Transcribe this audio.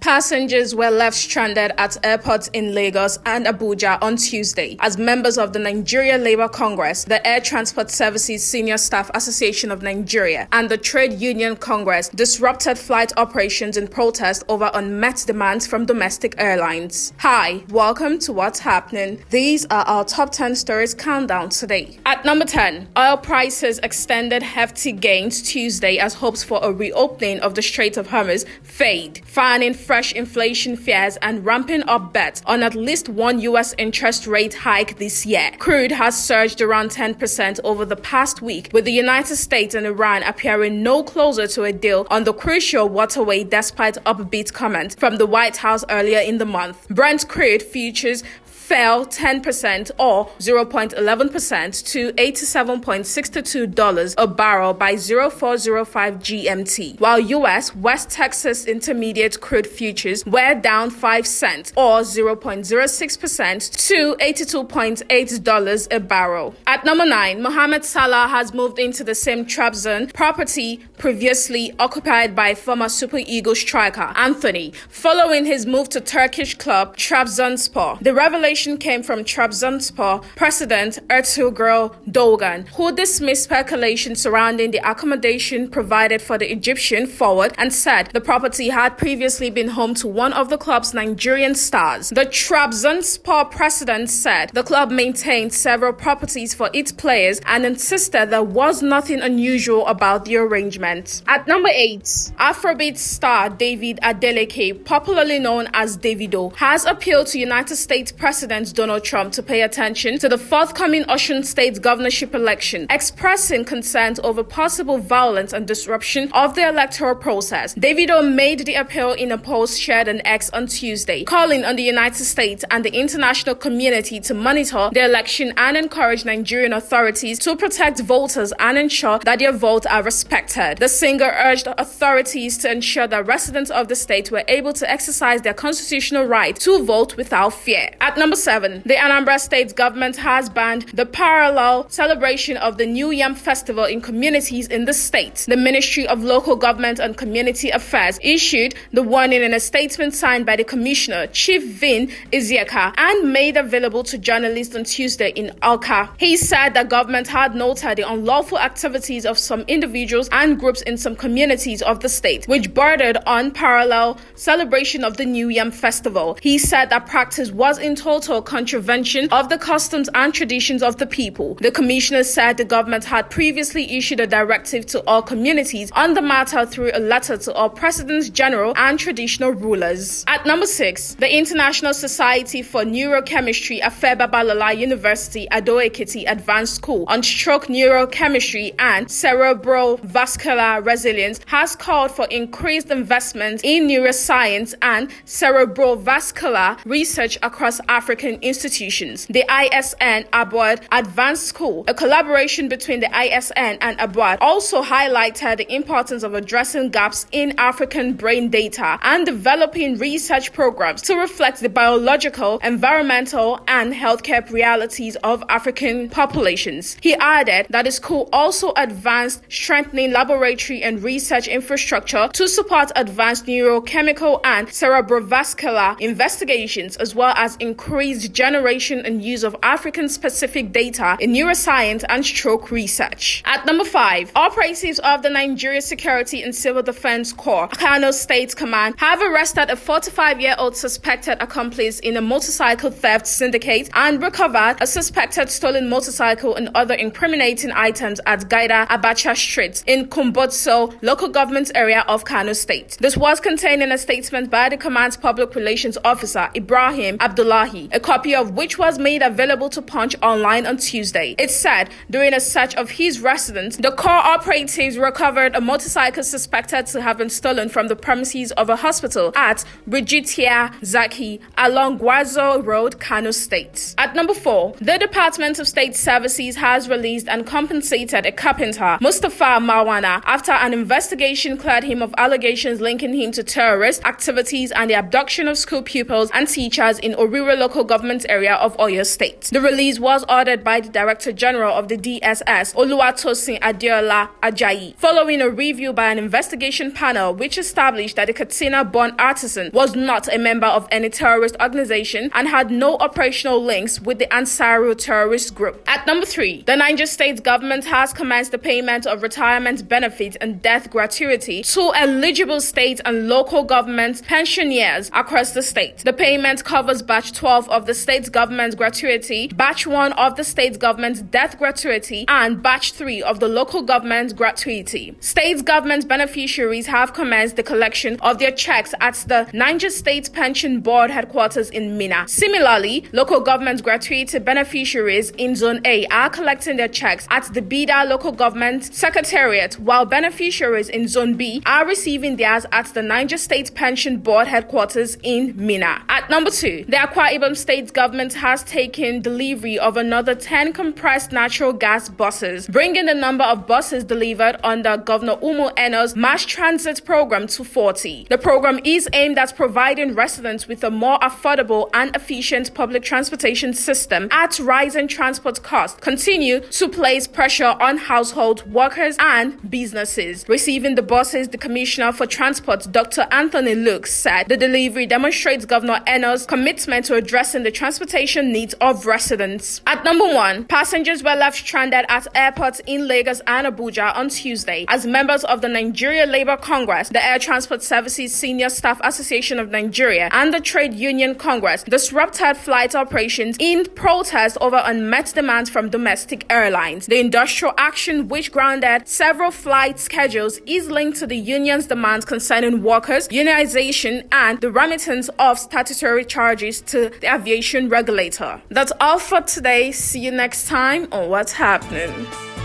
Passengers were left stranded at airports in Lagos and Abuja on Tuesday as members of the Nigeria Labour Congress, the Air Transport Services Senior Staff Association of Nigeria, and the Trade Union Congress disrupted flight operations in protest over unmet demands from domestic airlines. Hi, welcome to What's Happening. These are our top 10 stories countdown today. At number 10, oil prices extended hefty gains Tuesday as hopes for a reopening of the Strait of Hormuz fade, fanning fresh inflation fears and ramping up bets on at least one U.S. interest rate hike this year. Crude has surged around 10% over the past week, with the United States and Iran appearing no closer to a deal on the crucial waterway despite upbeat comments from the White House earlier in the month. Brent crude futures fell 10% or 0.11% to $87.62 a barrel by 0405 GMT, while U.S. West Texas Intermediate crude futures were down 5 cents or 0.06% to $82.8 a barrel. At number 9, Mohamed Salah has moved into the same Trabzon property previously occupied by former Super Eagles striker Anthony, following his move to Turkish club Trabzonspor. The revelation came from Trabzonspor president Ertuğrul Doğan, who dismissed speculation surrounding the accommodation provided for the Egyptian forward and said the property had previously been home to one of the club's Nigerian stars. The Trabzonspor president said the club maintained several properties for its players and insisted there was nothing unusual about the arrangement. At number 8, Afrobeat star David Adeleke, popularly known as Davido, has appealed to United States President Donald Trump to pay attention to the forthcoming Osun state governorship election, expressing concerns over possible violence and disruption of the electoral process. Davido made the appeal in a post shared on X on Tuesday, calling on the United States and the international community to monitor the election and encourage Nigerian authorities to protect voters and ensure that their votes are respected. The singer urged authorities to ensure that residents of the state were able to exercise their constitutional right to vote without fear. At number 7, the Anambra state government has banned the parallel celebration of the New Yam Festival in communities in the state. The Ministry of Local Government and Community Affairs issued the warning in a statement signed by the Commissioner, Chief Vin Iziaka, and made available to journalists on Tuesday in Akwa. He said the government had noted the unlawful activities of some individuals and groups in some communities of the state, which bordered on parallel celebration of the New Yam Festival. He said that practice was in total contravention of the customs and traditions of the people. The commissioner said the government had previously issued a directive to all communities on the matter through a letter to all presidents general and traditional rulers. At number 6, the International Society for Neurochemistry, Afe Babalola University Ado-Ekiti Advanced School on Stroke Neurochemistry and Cerebrovascular Resilience has called for increased investment in neuroscience and cerebrovascular research across African institutions. The ISN ABUAD Advanced School, a collaboration between the ISN and ABUAD, also highlighted the importance of addressing gaps in African brain data and developing research programs to reflect the biological, environmental, and healthcare realities of African populations. He added that the school also advanced strengthening laboratory and research infrastructure to support advanced neurochemical and cerebrovascular investigations, as well as increased generation and use of African-specific data in neuroscience and stroke research. At number 5, operatives of the Nigeria Security and Civil Defense Corps, Kano State Command, have arrested a 45-year-old suspected accomplice in a motorcycle theft syndicate and recovered a suspected stolen motorcycle and other incriminating items at Gaida Abacha Street in Kumbotso local government area of Kano State. This was contained in a statement by the command's public relations officer, Ibrahim Abdullahi, a copy of which was made available to Punch online on Tuesday. It said during a search of his residence, the Corps operatives recovered a motorcycle suspected to have been stolen from the premises of a hospital at Brigitia Zaki along Gwazo Road, Kano State. At number 4, the Department of State Services has released and compensated a carpenter, Mustafa Marwana, after an investigation cleared him of allegations linking him to terrorist activities and the abduction of school pupils and teachers in Orire local local government area of Oyo State. The release was ordered by the Director General of the DSS, Oluwatosin Adeola Ajayi, following a review by an investigation panel which established that the Katsina-born Artisan was not a member of any terrorist organization and had no operational links with the Ansaru terrorist group. At number 3, the Niger State government has commenced the payment of retirement benefit and death gratuity to eligible state and local government pensioners across the state. The payment covers batch 12 of the state government gratuity, batch 1 of the state government death gratuity, and batch 3 of the local government gratuity. State government beneficiaries have commenced the collection of their checks at the Niger State Pension Board headquarters in Minna. Similarly, local government gratuity beneficiaries in Zone A are collecting their checks at the Bida Local Government Secretariat, while beneficiaries in Zone B are receiving theirs at the Niger State Pension Board headquarters in Minna. At number 2, the Akwa Ibom State government has taken delivery of another 10 compressed natural gas buses, bringing the number of buses delivered under Governor Umu Eno's mass transit program to 40. The program is aimed at providing residents with a more affordable and efficient public transportation system at rising transport costs, continue to place pressure on household workers and businesses. Receiving the buses, the Commissioner for Transport, Dr. Anthony Luke, said the delivery demonstrates Governor Eno's commitment to addressing the transportation needs of residents. At number 1, passengers were left stranded at airports in Lagos and Abuja on Tuesday as members of the Nigeria Labour Congress, the Air Transport Services Senior Staff Association of Nigeria, and the Trade Union Congress disrupted flight operations in protest over unmet demands from domestic airlines. The industrial action, which grounded several flight schedules, is linked to the union's demands concerning workers, unionization, and the remittance of statutory charges to the aviation regulator. That's all for today. See you next time on What's Happening.